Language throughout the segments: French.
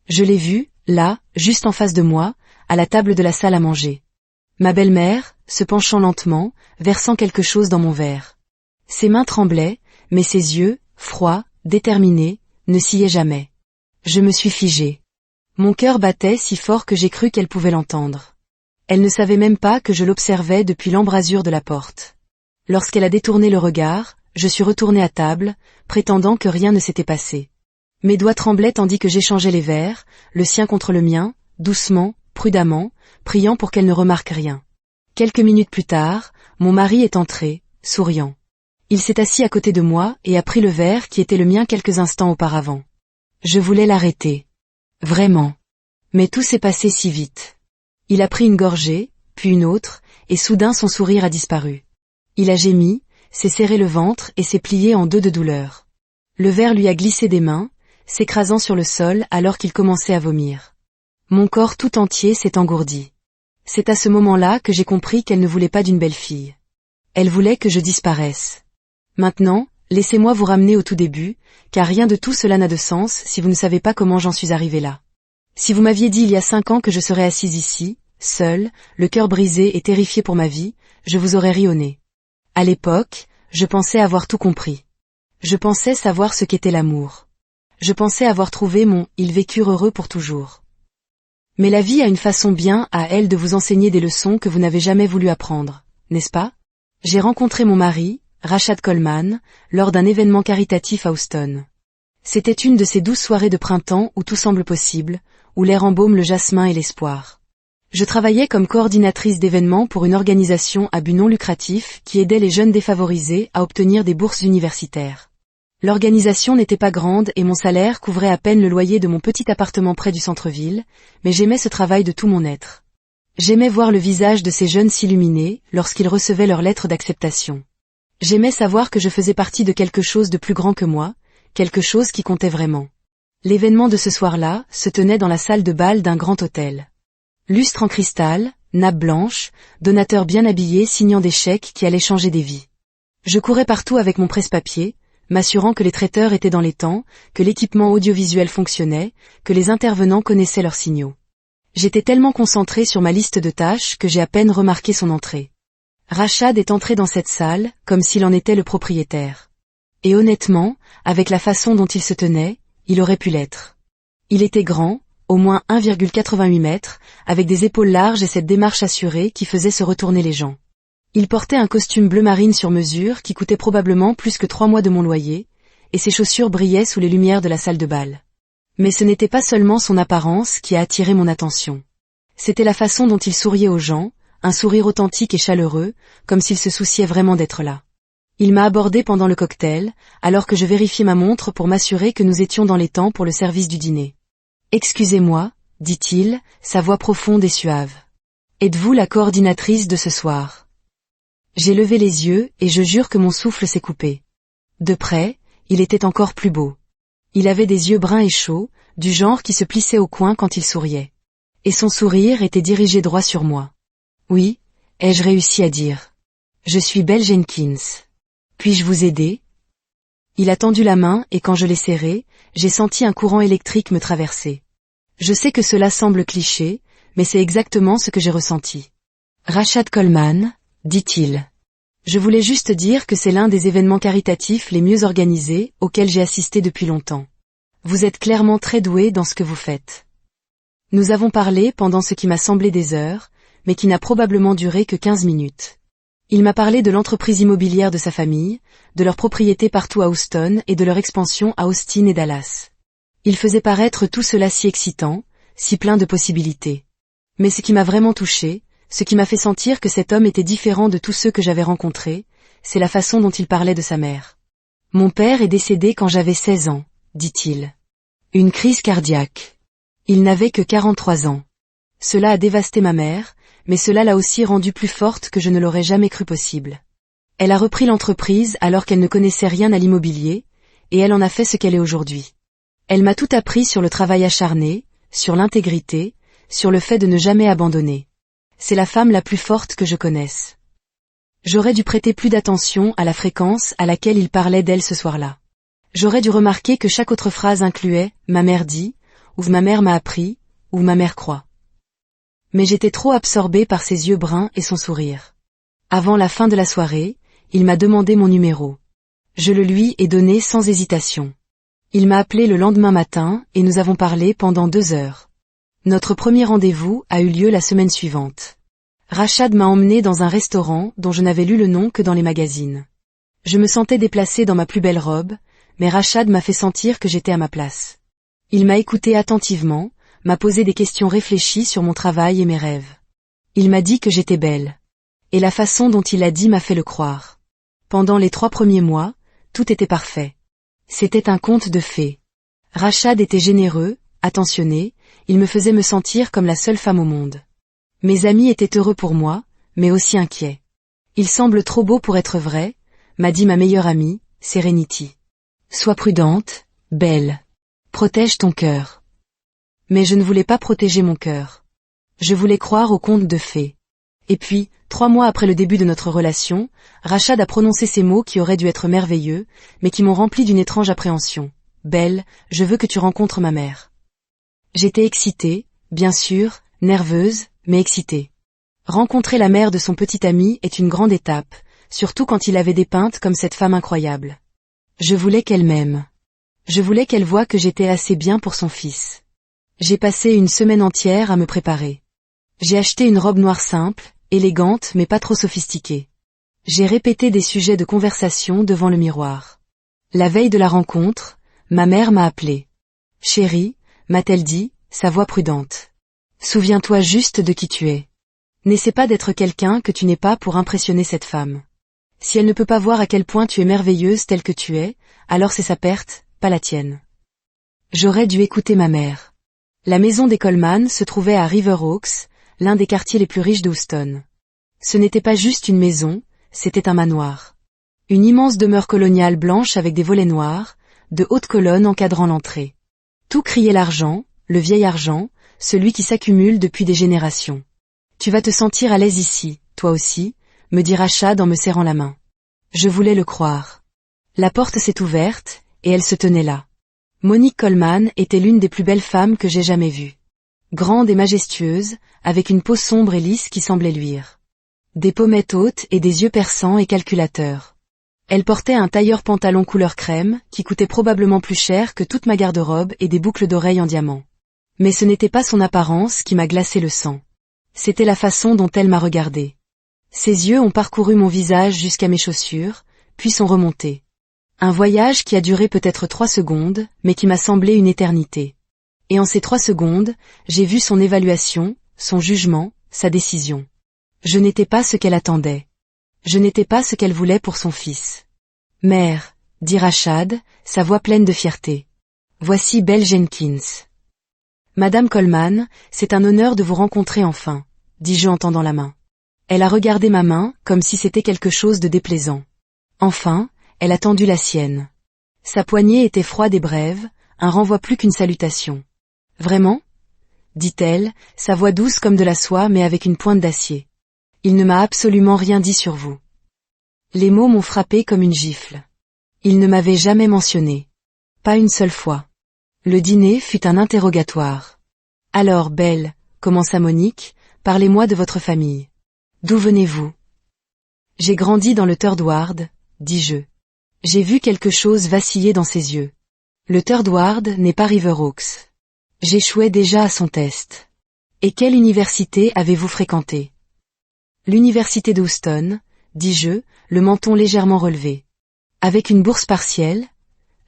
Je l'ai vue, là, juste en face de moi, à la table de la salle à manger. Ma belle-mère, se penchant lentement, versant quelque chose dans mon verre. Ses mains tremblaient, mais ses yeux, froids, déterminés, ne sciaient jamais. Je me suis figée. Mon cœur battait si fort que j'ai cru qu'elle pouvait l'entendre. Elle ne savait même pas que je l'observais depuis l'embrasure de la porte. Lorsqu'elle a détourné le regard, je suis retournée à table, prétendant que rien ne s'était passé. Mes doigts tremblaient tandis que j'échangeais les verres, le sien contre le mien, doucement, prudemment, priant pour qu'elle ne remarque rien. Quelques minutes plus tard, mon mari est entré, souriant. Il s'est assis à côté de moi et a pris le verre qui était le mien quelques instants auparavant. Je voulais l'arrêter. Vraiment. Mais tout s'est passé si vite. Il a pris une gorgée, puis une autre, et soudain son sourire a disparu. Il a gémi, s'est serré le ventre et s'est plié en deux de douleur. Le verre lui a glissé des mains, s'écrasant sur le sol alors qu'il commençait à vomir. Mon corps tout entier s'est engourdi. C'est à ce moment-là que j'ai compris qu'elle ne voulait pas d'une belle fille. Elle voulait que je disparaisse. Maintenant, laissez-moi vous ramener au tout début, car rien de tout cela n'a de sens si vous ne savez pas comment j'en suis arrivée là. Si vous m'aviez dit il y a 5 ans que je serais assise ici, seule, le cœur brisé et terrifiée pour ma vie, je vous aurais ri au nez. À l'époque, je pensais avoir tout compris. Je pensais savoir ce qu'était l'amour. Je pensais avoir trouvé mon « ils vécurent heureux pour toujours ». Mais la vie a une façon bien à elle de vous enseigner des leçons que vous n'avez jamais voulu apprendre, n'est-ce pas? J'ai rencontré mon mari, Rashad Coleman, lors d'un événement caritatif à Houston. C'était une de ces douces soirées de printemps où tout semble possible, où l'air embaume le jasmin et l'espoir. Je travaillais comme coordinatrice d'événements pour une organisation à but non lucratif qui aidait les jeunes défavorisés à obtenir des bourses universitaires. L'organisation n'était pas grande et mon salaire couvrait à peine le loyer de mon petit appartement près du centre-ville, mais j'aimais ce travail de tout mon être. J'aimais voir le visage de ces jeunes s'illuminer lorsqu'ils recevaient leur lettre d'acceptation. J'aimais savoir que je faisais partie de quelque chose de plus grand que moi, quelque chose qui comptait vraiment. L'événement de ce soir-là se tenait dans la salle de bal d'un grand hôtel. Lustre en cristal, nappe blanche, donateur bien habillé signant des chèques qui allaient changer des vies. Je courais partout avec mon presse-papier, m'assurant que les traiteurs étaient dans les temps, que l'équipement audiovisuel fonctionnait, que les intervenants connaissaient leurs signaux. J'étais tellement concentrée sur ma liste de tâches que j'ai à peine remarqué son entrée. Rashad est entré dans cette salle, comme s'il en était le propriétaire. Et honnêtement, avec la façon dont il se tenait, il aurait pu l'être. Il était grand, au moins 1,88 mètres, avec des épaules larges et cette démarche assurée qui faisait se retourner les gens. Il portait un costume bleu marine sur mesure qui coûtait probablement plus que 3 mois de mon loyer, et ses chaussures brillaient sous les lumières de la salle de bal. Mais ce n'était pas seulement son apparence qui a attiré mon attention. C'était la façon dont il souriait aux gens, un sourire authentique et chaleureux, comme s'il se souciait vraiment d'être là. Il m'a abordé pendant le cocktail, alors que je vérifiais ma montre pour m'assurer que nous étions dans les temps pour le service du dîner. « Excusez-moi, dit-il, sa voix profonde et suave. Êtes-vous la coordinatrice de ce soir ?» J'ai levé les yeux et je jure que mon souffle s'est coupé. De près, il était encore plus beau. Il avait des yeux bruns et chauds, du genre qui se plissaient au coin quand il souriait. Et son sourire était dirigé droit sur moi. Oui, ai-je réussi à dire. Je suis Belle Jenkins. Puis-je vous aider? Il a tendu la main et quand je l'ai serrée, j'ai senti un courant électrique me traverser. Je sais que cela semble cliché, mais c'est exactement ce que j'ai ressenti. Rashad Coleman, dit-il. Je voulais juste dire que c'est l'un des événements caritatifs les mieux organisés auxquels j'ai assisté depuis longtemps. Vous êtes clairement très doué dans ce que vous faites. Nous avons parlé pendant ce qui m'a semblé des heures, mais qui n'a probablement duré que 15 minutes. Il m'a parlé de l'entreprise immobilière de sa famille, de leurs propriétés partout à Houston et de leur expansion à Austin et Dallas. Il faisait paraître tout cela si excitant, si plein de possibilités. Mais ce qui m'a vraiment touché, ce qui m'a fait sentir que cet homme était différent de tous ceux que j'avais rencontrés, c'est la façon dont il parlait de sa mère. Mon père est décédé quand j'avais 16 ans, dit-il. Une crise cardiaque. Il n'avait que 43 ans. Cela a dévasté ma mère, mais cela l'a aussi rendue plus forte que je ne l'aurais jamais cru possible. Elle a repris l'entreprise alors qu'elle ne connaissait rien à l'immobilier, et elle en a fait ce qu'elle est aujourd'hui. Elle m'a tout appris sur le travail acharné, sur l'intégrité, sur le fait de ne jamais abandonner. C'est la femme la plus forte que je connaisse. J'aurais dû prêter plus d'attention à la fréquence à laquelle il parlait d'elle ce soir-là. J'aurais dû remarquer que chaque autre phrase incluait « ma mère dit » où ma mère m'a appris, où ma mère croit. Mais j'étais trop absorbée par ses yeux bruns et son sourire. Avant la fin de la soirée, il m'a demandé mon numéro. Je le lui ai donné sans hésitation. Il m'a appelé le lendemain matin et nous avons parlé pendant 2 heures. Notre premier rendez-vous a eu lieu la semaine suivante. Rachad m'a emmené dans un restaurant dont je n'avais lu le nom que dans les magazines. Je me sentais déplacée dans ma plus belle robe, mais Rachad m'a fait sentir que j'étais à ma place. Il m'a écouté attentivement, m'a posé des questions réfléchies sur mon travail et mes rêves. Il m'a dit que j'étais belle. Et la façon dont il l'a dit m'a fait le croire. Pendant les 3 premiers mois, tout était parfait. C'était un conte de fées. Rachad était généreux, attentionné, il me faisait me sentir comme la seule femme au monde. Mes amis étaient heureux pour moi, mais aussi inquiets. Il semble trop beau pour être vrai, m'a dit ma meilleure amie, Serenity. Sois prudente, belle. Protège ton cœur. Mais je ne voulais pas protéger mon cœur. Je voulais croire au conte de fées. Et puis, 3 mois après le début de notre relation, Rachad a prononcé ces mots qui auraient dû être merveilleux, mais qui m'ont rempli d'une étrange appréhension. Belle, je veux que tu rencontres ma mère. J'étais excitée, bien sûr, nerveuse, mais excitée. Rencontrer la mère de son petit ami est une grande étape, surtout quand il avait dépeinte comme cette femme incroyable. Je voulais qu'elle m'aime. Je voulais qu'elle voie que j'étais assez bien pour son fils. J'ai passé une semaine entière à me préparer. J'ai acheté une robe noire simple, élégante mais pas trop sophistiquée. J'ai répété des sujets de conversation devant le miroir. La veille de la rencontre, ma mère m'a appelé. Chérie, m'a-t-elle dit, sa voix prudente. Souviens-toi juste de qui tu es. N'essaie pas d'être quelqu'un que tu n'es pas pour impressionner cette femme. Si elle ne peut pas voir à quel point tu es merveilleuse telle que tu es, alors c'est sa perte, pas la tienne. J'aurais dû écouter ma mère. La maison des Coleman se trouvait à River Oaks, l'un des quartiers les plus riches de Houston. Ce n'était pas juste une maison, c'était un manoir. Une immense demeure coloniale blanche avec des volets noirs, de hautes colonnes encadrant l'entrée. Tout criait l'argent, le vieil argent, celui qui s'accumule depuis des générations. Tu vas te sentir à l'aise ici, toi aussi, me dit Rachad en me serrant la main. Je voulais le croire. La porte s'est ouverte, et elle se tenait là. Monique Coleman était l'une des plus belles femmes que j'ai jamais vues. Grande et majestueuse, avec une peau sombre et lisse qui semblait luire. Des pommettes hautes et des yeux perçants et calculateurs. Elle portait un tailleur pantalon couleur crème, qui coûtait probablement plus cher que toute ma garde-robe et des boucles d'oreilles en diamant. Mais ce n'était pas son apparence qui m'a glacé le sang. C'était la façon dont elle m'a regardé. Ses yeux ont parcouru mon visage jusqu'à mes chaussures, puis sont remontés. Un voyage qui a duré peut-être 3 secondes, mais qui m'a semblé une éternité. Et en ces 3 secondes, j'ai vu son évaluation, son jugement, sa décision. Je n'étais pas ce qu'elle attendait. Je n'étais pas ce qu'elle voulait pour son fils. Mère, dit Rachad, sa voix pleine de fierté. Voici Belle Jenkins. Madame Coleman, c'est un honneur de vous rencontrer enfin, dis-je en tendant la main. Elle a regardé ma main comme si c'était quelque chose de déplaisant. Enfin, elle a tendu la sienne. Sa poignée était froide et brève, un renvoi plus qu'une salutation. Vraiment? Dit-elle, sa voix douce comme de la soie mais avec une pointe d'acier. Il ne m'a absolument rien dit sur vous. Les mots m'ont frappé comme une gifle. Il ne m'avait jamais mentionné. Pas une seule fois. Le dîner fut un interrogatoire. Alors, Belle, commença Monique, parlez-moi de votre famille. D'où venez-vous? J'ai grandi dans le Third Ward, dis-je. J'ai vu quelque chose vaciller dans ses yeux. Le Third Ward n'est pas River Oaks. J'échouais déjà à son test. Et quelle université avez-vous fréquenté? L'université de Houston, dis-je, le menton légèrement relevé. Avec une bourse partielle?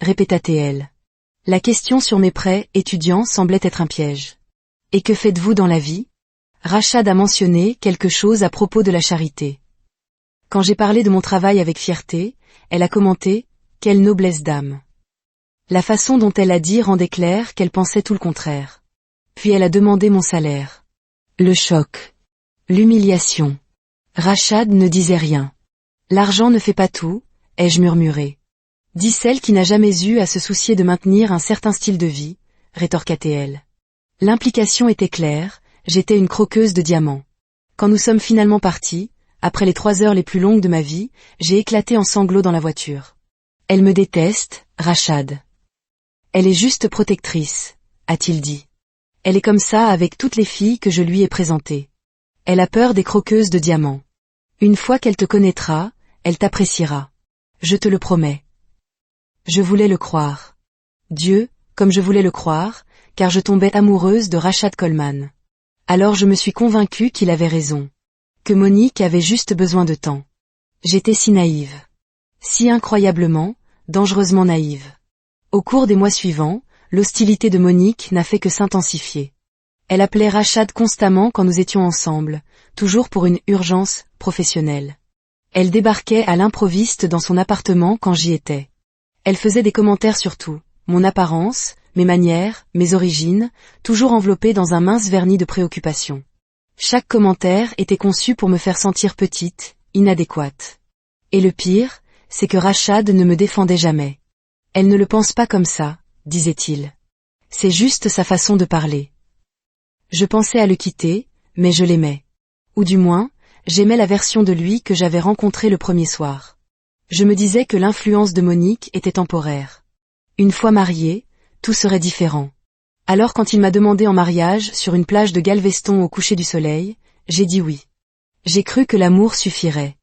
Répéta-t-elle. La question sur mes prêts étudiants semblait être un piège. Et que faites-vous dans la vie? Rachad a mentionné quelque chose à propos de la charité. Quand j'ai parlé de mon travail avec fierté, elle a commenté « Quelle noblesse d'âme ». La façon dont elle a dit rendait clair qu'elle pensait tout le contraire. Puis elle a demandé mon salaire. Le choc. L'humiliation. Rachad ne disait rien. L'argent ne fait pas tout, ai-je murmuré. Dit celle qui n'a jamais eu à se soucier de maintenir un certain style de vie, rétorqua-t-elle. L'implication était claire, j'étais une croqueuse de diamants. Quand nous sommes finalement partis, après les 3 heures les plus longues de ma vie, j'ai éclaté en sanglots dans la voiture. Elle me déteste, Rachad. Elle est juste protectrice, a-t-il dit. Elle est comme ça avec toutes les filles que je lui ai présentées. Elle a peur des croqueuses de diamants. Une fois qu'elle te connaîtra, elle t'appréciera. Je te le promets. Je voulais le croire. Dieu, comme je voulais le croire, car je tombais amoureuse de Rashad Coleman. Alors je me suis convaincue qu'il avait raison. Que Monique avait juste besoin de temps. J'étais si naïve. Si incroyablement, dangereusement naïve. Au cours des mois suivants, l'hostilité de Monique n'a fait que s'intensifier. Elle appelait Rashad constamment quand nous étions ensemble, toujours pour une urgence professionnelle. Elle débarquait à l'improviste dans son appartement quand j'y étais. Elle faisait des commentaires sur tout, mon apparence, mes manières, mes origines, toujours enveloppées dans un mince vernis de préoccupation. Chaque commentaire était conçu pour me faire sentir petite, inadéquate. Et le pire, c'est que Rashad ne me défendait jamais. Elle ne le pense pas comme ça, disait-il. C'est juste sa façon de parler. Je pensais à le quitter, mais je l'aimais. Ou du moins, j'aimais la version de lui que j'avais rencontrée le premier soir. Je me disais que l'influence de Monique était temporaire. Une fois mariée, tout serait différent. Alors quand il m'a demandé en mariage sur une plage de Galveston au coucher du soleil, j'ai dit oui. J'ai cru que l'amour suffirait.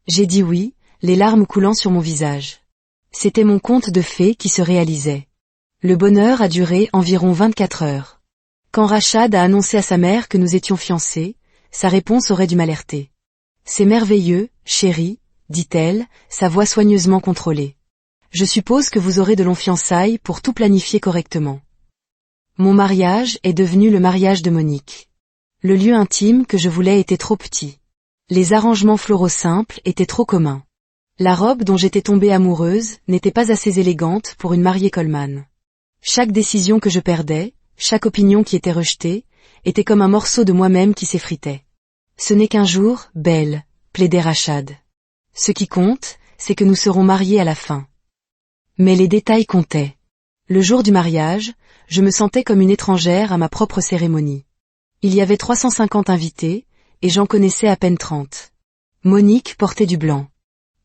J'ai dit oui, les larmes coulant sur mon visage. C'était mon conte de fées qui se réalisait. Le bonheur a duré environ 24 heures. Quand Rashad a annoncé à sa mère que nous étions fiancés, sa réponse aurait dû m'alerter. C'est merveilleux, chérie, dit-elle, sa voix soigneusement contrôlée. Je suppose que vous aurez de longs fiançailles pour tout planifier correctement. Mon mariage est devenu le mariage de Monique. Le lieu intime que je voulais était trop petit. Les arrangements floraux simples étaient trop communs. La robe dont j'étais tombée amoureuse n'était pas assez élégante pour une mariée Coleman. Chaque décision que je perdais, chaque opinion qui était rejetée, était comme un morceau de moi-même qui s'effritait. Ce n'est qu'un jour, belle, plaidait Rashad. Ce qui compte, c'est que nous serons mariés à la fin. Mais les détails comptaient. Le jour du mariage, je me sentais comme une étrangère à ma propre cérémonie. Il y avait 350 invités, et j'en connaissais à peine 30. Monique portait du blanc.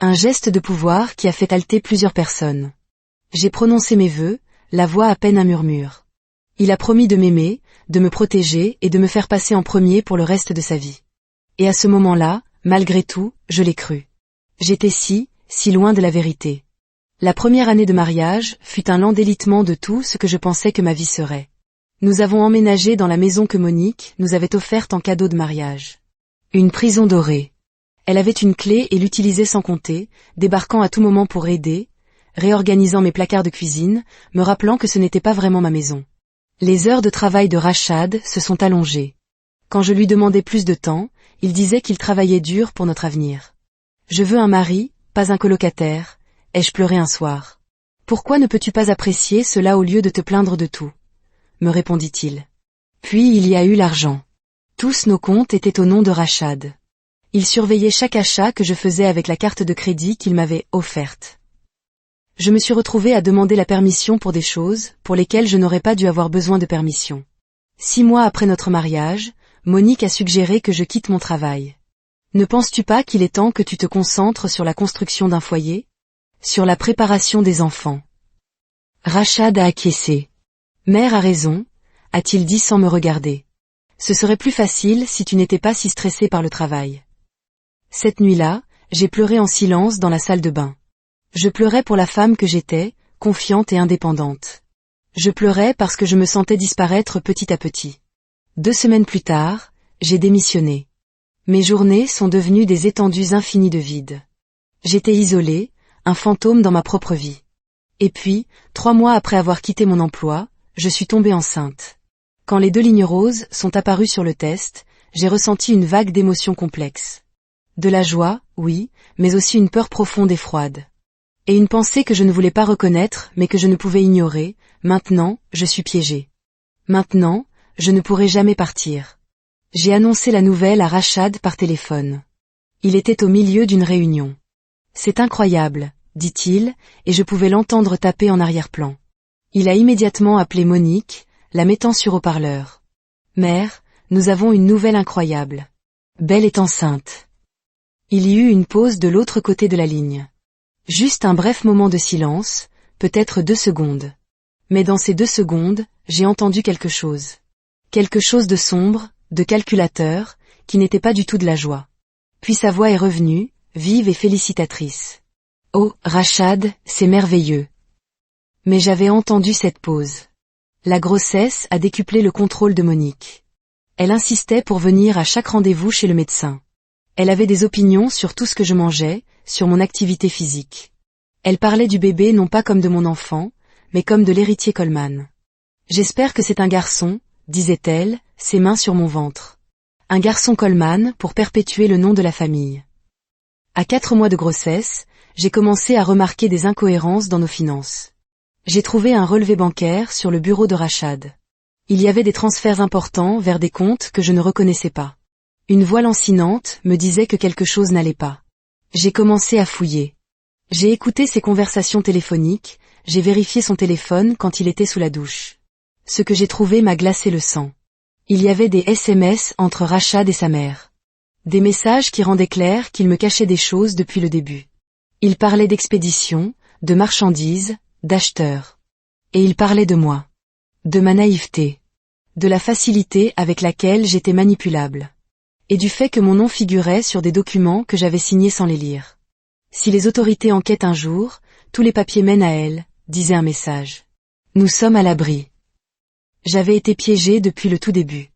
Un geste de pouvoir qui a fait halter plusieurs personnes. J'ai prononcé mes vœux, la voix à peine un murmure. Il a promis de m'aimer, de me protéger et de me faire passer en premier pour le reste de sa vie. Et à ce moment-là, malgré tout, je l'ai cru. J'étais si loin de la vérité. La première année de mariage fut un lent délitement de tout ce que je pensais que ma vie serait. Nous avons emménagé dans la maison que Monique nous avait offerte en cadeau de mariage. Une prison dorée. Elle avait une clé et l'utilisait sans compter, débarquant à tout moment pour aider, réorganisant mes placards de cuisine, me rappelant que ce n'était pas vraiment ma maison. Les heures de travail de Rashad se sont allongées. Quand je lui demandais plus de temps, il disait qu'il travaillait dur pour notre avenir. Je veux un mari, pas un colocataire, ai-je pleuré un soir. Pourquoi ne peux-tu pas apprécier cela au lieu de te plaindre de tout? Me répondit-il. Puis il y a eu l'argent. Tous nos comptes étaient au nom de Rashad. Il surveillait chaque achat que je faisais avec la carte de crédit qu'il m'avait offerte. Je me suis retrouvée à demander la permission pour des choses pour lesquelles je n'aurais pas dû avoir besoin de permission. 6 mois après notre mariage, Monique a suggéré que je quitte mon travail. Ne penses-tu pas qu'il est temps que tu te concentres sur la construction d'un foyer? Sur la préparation des enfants? Rashad a acquiescé. Mère a raison, a-t-il dit sans me regarder. Ce serait plus facile si tu n'étais pas si stressée par le travail. Cette nuit-là, j'ai pleuré en silence dans la salle de bain. Je pleurais pour la femme que j'étais, confiante et indépendante. Je pleurais parce que je me sentais disparaître petit à petit. 2 semaines plus tard, j'ai démissionné. Mes journées sont devenues des étendues infinies de vide. J'étais isolée, un fantôme dans ma propre vie. Et puis, 3 mois après avoir quitté mon emploi, je suis tombée enceinte. Quand les 2 lignes roses sont apparues sur le test, j'ai ressenti une vague d'émotions complexes. De la joie, oui, mais aussi une peur profonde et froide. Et une pensée que je ne voulais pas reconnaître mais que je ne pouvais ignorer, maintenant, je suis piégée. Maintenant, je ne pourrai jamais partir. J'ai annoncé la nouvelle à Rashad par téléphone. Il était au milieu d'une réunion. C'est incroyable, dit-il, et je pouvais l'entendre taper en arrière-plan. Il a immédiatement appelé Monique, la mettant sur haut-parleur. Mère, nous avons une nouvelle incroyable. Belle est enceinte. Il y eut une pause de l'autre côté de la ligne. Juste un bref moment de silence, peut-être 2 secondes. Mais dans ces 2 secondes, j'ai entendu quelque chose. Quelque chose de sombre, de calculateur, qui n'était pas du tout de la joie. Puis sa voix est revenue, vive et félicitatrice. Oh, Rachad, c'est merveilleux. Mais j'avais entendu cette pause. La grossesse a décuplé le contrôle de Monique. Elle insistait pour venir à chaque rendez-vous chez le médecin. Elle avait des opinions sur tout ce que je mangeais, sur mon activité physique. Elle parlait du bébé non pas comme de mon enfant, mais comme de l'héritier Coleman. J'espère que c'est un garçon, disait-elle, ses mains sur mon ventre. Un garçon Coleman pour perpétuer le nom de la famille. À 4 mois de grossesse, j'ai commencé à remarquer des incohérences dans nos finances. J'ai trouvé un relevé bancaire sur le bureau de Rachad. Il y avait des transferts importants vers des comptes que je ne reconnaissais pas. Une voix lancinante me disait que quelque chose n'allait pas. J'ai commencé à fouiller. J'ai écouté ses conversations téléphoniques, j'ai vérifié son téléphone quand il était sous la douche. Ce que j'ai trouvé m'a glacé le sang. Il y avait des SMS entre Rachad et sa mère. Des messages qui rendaient clair qu'il me cachait des choses depuis le début. Il parlait d'expédition, de marchandises, d'acheteurs. Et il parlait de moi. De ma naïveté. De la facilité avec laquelle j'étais manipulable. Et du fait que mon nom figurait sur des documents que j'avais signés sans les lire. Si les autorités enquêtent un jour, tous les papiers mènent à elles, disait un message. Nous sommes à l'abri. J'avais été piégé depuis le tout début.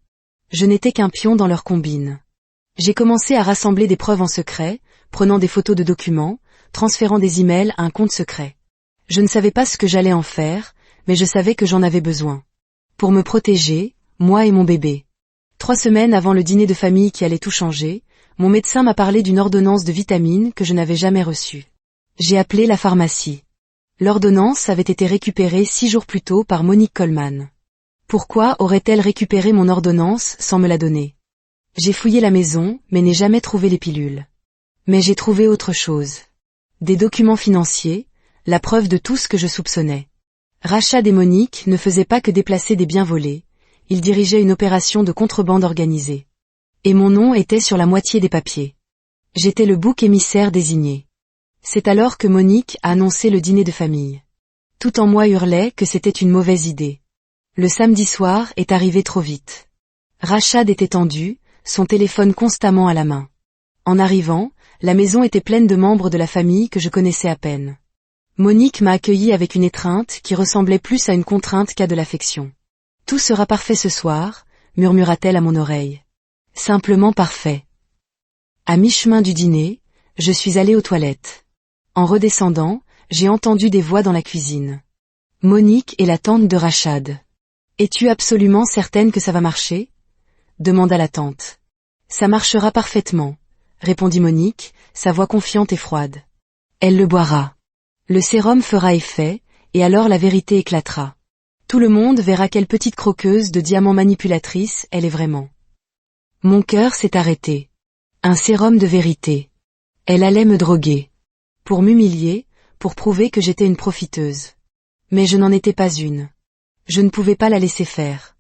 Je n'étais qu'un pion dans leur combine. J'ai commencé à rassembler des preuves en secret, prenant des photos de documents, transférant des emails à un compte secret. Je ne savais pas ce que j'allais en faire, mais je savais que j'en avais besoin. Pour me protéger, moi et mon bébé. 3 semaines avant le dîner de famille qui allait tout changer, mon médecin m'a parlé d'une ordonnance de vitamines que je n'avais jamais reçue. J'ai appelé la pharmacie. L'ordonnance avait été récupérée 6 jours plus tôt par Monique Coleman. Pourquoi aurait-elle récupéré mon ordonnance sans me la donner? J'ai fouillé la maison, mais n'ai jamais trouvé les pilules. Mais j'ai trouvé autre chose. Des documents financiers, la preuve de tout ce que je soupçonnais. Rachad et Monique ne faisaient pas que déplacer des biens volés, ils dirigeaient une opération de contrebande organisée. Et mon nom était sur la moitié des papiers. J'étais le bouc émissaire désigné. C'est alors que Monique a annoncé le dîner de famille. Tout en moi hurlait que c'était une mauvaise idée. Le samedi soir est arrivé trop vite. Rachad était tendu, son téléphone constamment à la main. En arrivant, la maison était pleine de membres de la famille que je connaissais à peine. Monique m'a accueilli avec une étreinte qui ressemblait plus à une contrainte qu'à de l'affection. Tout sera parfait ce soir, murmura-t-elle à mon oreille. Simplement parfait. À mi-chemin du dîner, je suis allée aux toilettes. En redescendant, j'ai entendu des voix dans la cuisine. Monique est la tante de Rachad. Es-tu absolument certaine que ça va marcher? Demanda la tante. Ça marchera parfaitement, répondit Monique, sa voix confiante et froide. Elle le boira. Le sérum fera effet, et alors la vérité éclatera. Tout le monde verra quelle petite croqueuse de diamants manipulatrice elle est vraiment. Mon cœur s'est arrêté. Un sérum de vérité. Elle allait me droguer. Pour m'humilier, pour prouver que j'étais une profiteuse. Mais je n'en étais pas une. Je ne pouvais pas la laisser faire.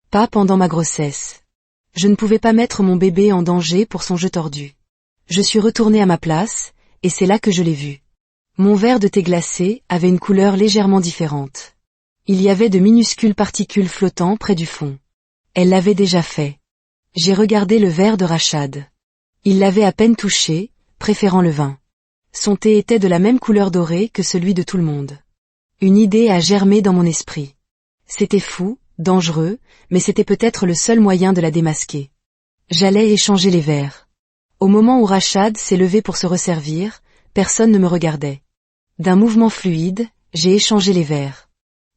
Pas pendant ma grossesse. Je ne pouvais pas mettre mon bébé en danger pour son jeu tordu. Je suis retournée à ma place, et c'est là que je l'ai vu. Mon verre de thé glacé avait une couleur légèrement différente. Il y avait de minuscules particules flottant près du fond. Elle l'avait déjà fait. J'ai regardé le verre de Rachad. Il l'avait à peine touché, préférant le vin. Son thé était de la même couleur dorée que celui de tout le monde. Une idée a germé dans mon esprit. C'était fou, dangereux, mais c'était peut-être le seul moyen de la démasquer. J'allais échanger les verres. Au moment où Rachad s'est levé pour se resservir, personne ne me regardait. D'un mouvement fluide, j'ai échangé les verres.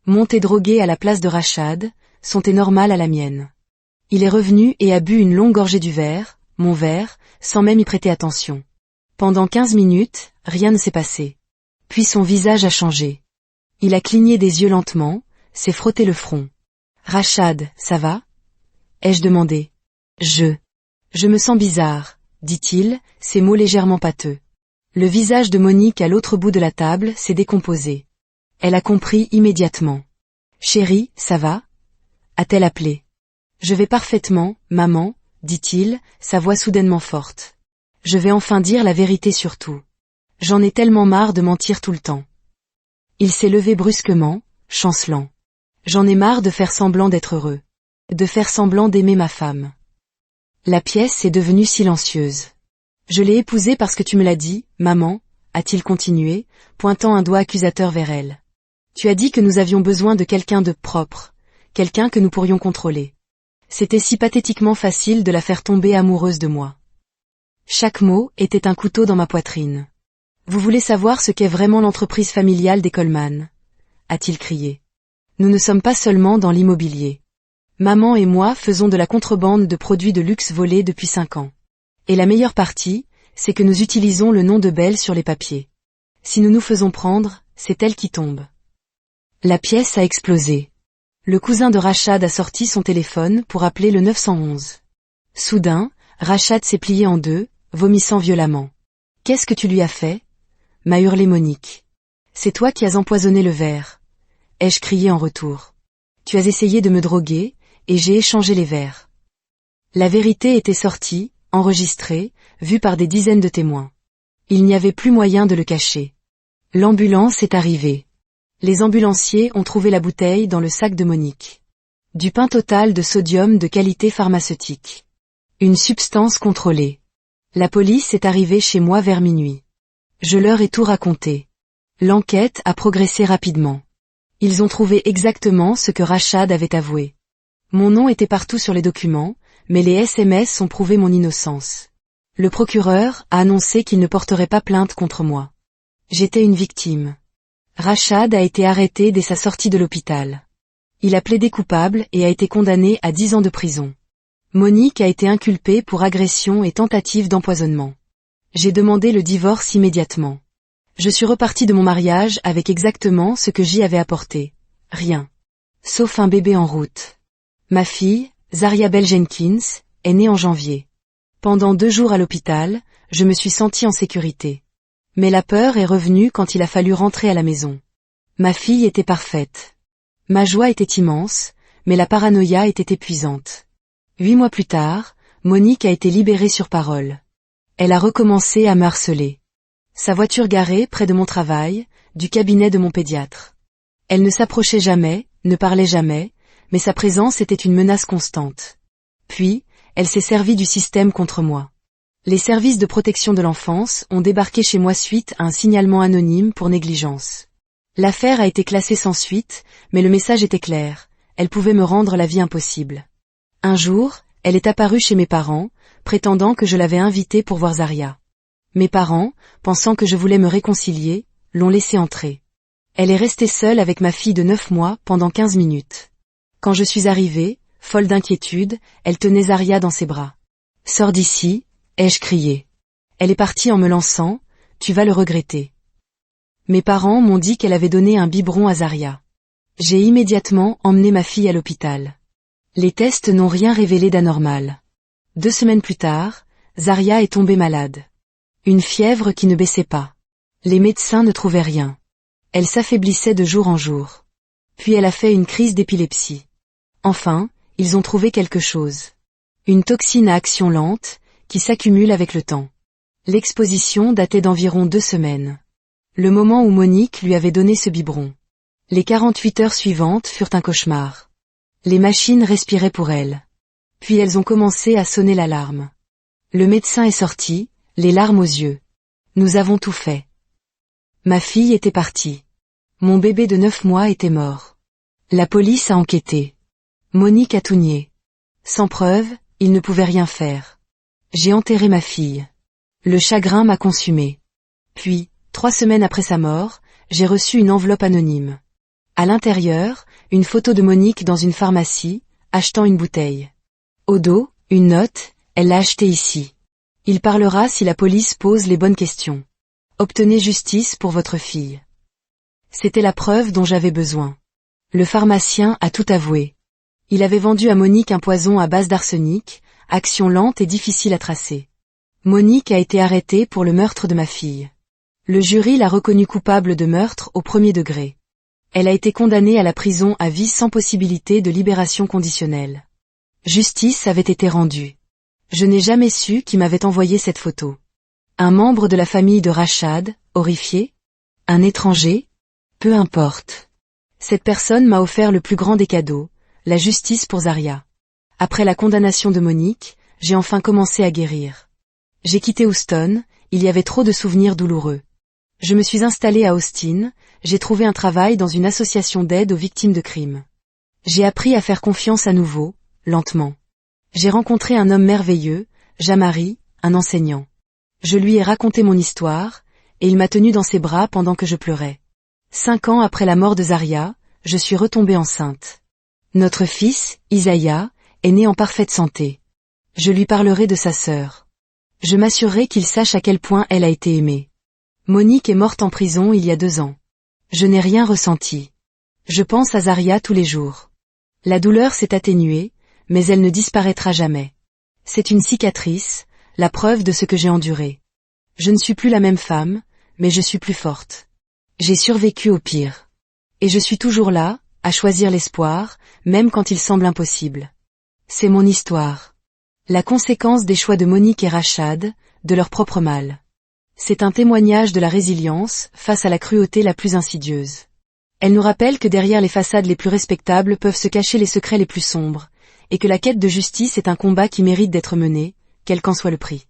Mon thé drogué à la place de Rachad, son thé normal à la mienne. Il est revenu et a bu une longue gorgée du verre, mon verre, sans même y prêter attention. Pendant 15 minutes, rien ne s'est passé. Puis son visage a changé. Il a cligné des yeux lentement, s'est frotté le front. Rachad, ça va? Ai-je demandé. Je me sens bizarre, dit-il, ses mots légèrement pâteux. Le visage de Monique à l'autre bout de la table s'est décomposé. Elle a compris immédiatement. Chérie, ça va? A-t-elle appelé. Je vais parfaitement, maman, dit-il, sa voix soudainement forte. Je vais enfin dire la vérité sur tout. J'en ai tellement marre de mentir tout le temps. Il s'est levé brusquement, chancelant. J'en ai marre de faire semblant d'être heureux. De faire semblant d'aimer ma femme. La pièce est devenue silencieuse. Je l'ai épousée parce que tu me l'as dit, maman, a-t-il continué, pointant un doigt accusateur vers elle. Tu as dit que nous avions besoin de quelqu'un de propre, quelqu'un que nous pourrions contrôler. C'était si pathétiquement facile de la faire tomber amoureuse de moi. Chaque mot était un couteau dans ma poitrine. Vous voulez savoir ce qu'est vraiment l'entreprise familiale des Coleman, a-t-il crié. Nous ne sommes pas seulement dans l'immobilier. Maman et moi faisons de la contrebande de produits de luxe volés depuis 5 ans. Et la meilleure partie, c'est que nous utilisons le nom de Belle sur les papiers. Si nous nous faisons prendre, c'est elle qui tombe. La pièce a explosé. Le cousin de Rachad a sorti son téléphone pour appeler le 911. Soudain, Rachad s'est plié en deux, vomissant violemment. « Qu'est-ce que tu lui as fait ?» m'a hurlé Monique. « C'est toi qui as empoisonné le verre. » ai-je crié en retour. « Tu as essayé de me droguer, et j'ai échangé les verres. » La vérité était sortie, enregistrée, vue par des dizaines de témoins. Il n'y avait plus moyen de le cacher. L'ambulance est arrivée. Les ambulanciers ont trouvé la bouteille dans le sac de Monique. Du pentotal de sodium de qualité pharmaceutique. Une substance contrôlée. La police est arrivée chez moi vers minuit. Je leur ai tout raconté. L'enquête a progressé rapidement. Ils ont trouvé exactement ce que Rachad avait avoué. Mon nom était partout sur les documents, mais les SMS ont prouvé mon innocence. Le procureur a annoncé qu'il ne porterait pas plainte contre moi. J'étais une victime. Rachad a été arrêté dès sa sortie de l'hôpital. Il a plaidé coupable et a été condamné à 10 ans de prison. Monique a été inculpée pour agression et tentative d'empoisonnement. J'ai demandé le divorce immédiatement. Je suis repartie de mon mariage avec exactement ce que j'y avais apporté. Rien. Sauf un bébé en route. Ma fille, Zaria Bell Jenkins, est née en janvier. Pendant 2 jours à l'hôpital, je me suis sentie en sécurité. Mais la peur est revenue quand il a fallu rentrer à la maison. Ma fille était parfaite. Ma joie était immense, mais la paranoïa était épuisante. 8 mois plus tard, Monique a été libérée sur parole. Elle a recommencé à me harceler. Sa voiture garée près de mon travail, du cabinet de mon pédiatre. Elle ne s'approchait jamais, ne parlait jamais, mais sa présence était une menace constante. Puis, elle s'est servie du système contre moi. Les services de protection de l'enfance ont débarqué chez moi suite à un signalement anonyme pour négligence. L'affaire a été classée sans suite, mais le message était clair, elle pouvait me rendre la vie impossible. Un jour, elle est apparue chez mes parents, prétendant que je l'avais invitée pour voir Zaria. Mes parents, pensant que je voulais me réconcilier, l'ont laissée entrer. Elle est restée seule avec ma fille de 9 mois pendant 15 minutes. Quand je suis arrivée, folle d'inquiétude, elle tenait Zaria dans ses bras. « Sors d'ici !» ai-je crié. Elle est partie en me lançant, « Tu vas le regretter. » Mes parents m'ont dit qu'elle avait donné un biberon à Zaria. J'ai immédiatement emmené ma fille à l'hôpital. Les tests n'ont rien révélé d'anormal. 2 semaines plus tard, Zaria est tombée malade. Une fièvre qui ne baissait pas. Les médecins ne trouvaient rien. Elle s'affaiblissait de jour en jour. Puis elle a fait une crise d'épilepsie. Enfin, ils ont trouvé quelque chose. Une toxine à action lente, qui s'accumule avec le temps. L'exposition datait d'environ 2 semaines. Le moment où Monique lui avait donné ce biberon. Les 48 heures suivantes furent un cauchemar. Les machines respiraient pour elle. Puis elles ont commencé à sonner l'alarme. Le médecin est sorti, les larmes aux yeux. Nous avons tout fait. Ma fille était partie. Mon bébé de 9 mois était mort. La police a enquêté. Monique a tout nié. Sans preuve, il ne pouvait rien faire. J'ai enterré ma fille. Le chagrin m'a consumé. Puis, 3 semaines après sa mort, j'ai reçu une enveloppe anonyme. À l'intérieur, une photo de Monique dans une pharmacie, achetant une bouteille. Au dos, une note, elle l'a achetée ici. Il parlera si la police pose les bonnes questions. Obtenez justice pour votre fille. C'était la preuve dont j'avais besoin. Le pharmacien a tout avoué. Il avait vendu à Monique un poison à base d'arsenic, action lente et difficile à tracer. Monique a été arrêtée pour le meurtre de ma fille. Le jury l'a reconnue coupable de meurtre au 1er degré. Elle a été condamnée à la prison à vie sans possibilité de libération conditionnelle. Justice avait été rendue. Je n'ai jamais su qui m'avait envoyé cette photo. Un membre de la famille de Rachad, horrifié? Un étranger? Peu importe. Cette personne m'a offert le plus grand des cadeaux, la justice pour Zaria. Après la condamnation de Monique, j'ai enfin commencé à guérir. J'ai quitté Houston, il y avait trop de souvenirs douloureux. Je me suis installée à Austin, j'ai trouvé un travail dans une association d'aide aux victimes de crimes. J'ai appris à faire confiance à nouveau, lentement. J'ai rencontré un homme merveilleux, Jamari, un enseignant. Je lui ai raconté mon histoire, et il m'a tenue dans ses bras pendant que je pleurais. 5 ans après la mort de Zaria, je suis retombée enceinte. Notre fils, Isaiah, est né en parfaite santé. Je lui parlerai de sa sœur. Je m'assurerai qu'il sache à quel point elle a été aimée. Monique est morte en prison il y a 2 ans. Je n'ai rien ressenti. Je pense à Zaria tous les jours. La douleur s'est atténuée, mais elle ne disparaîtra jamais. C'est une cicatrice, la preuve de ce que j'ai enduré. Je ne suis plus la même femme, mais je suis plus forte. J'ai survécu au pire. Et je suis toujours là, à choisir l'espoir, même quand il semble impossible. C'est mon histoire. La conséquence des choix de Monique et Rachad, de leur propre mal. C'est un témoignage de la résilience face à la cruauté la plus insidieuse. Elle nous rappelle que derrière les façades les plus respectables peuvent se cacher les secrets les plus sombres, et que la quête de justice est un combat qui mérite d'être mené, quel qu'en soit le prix.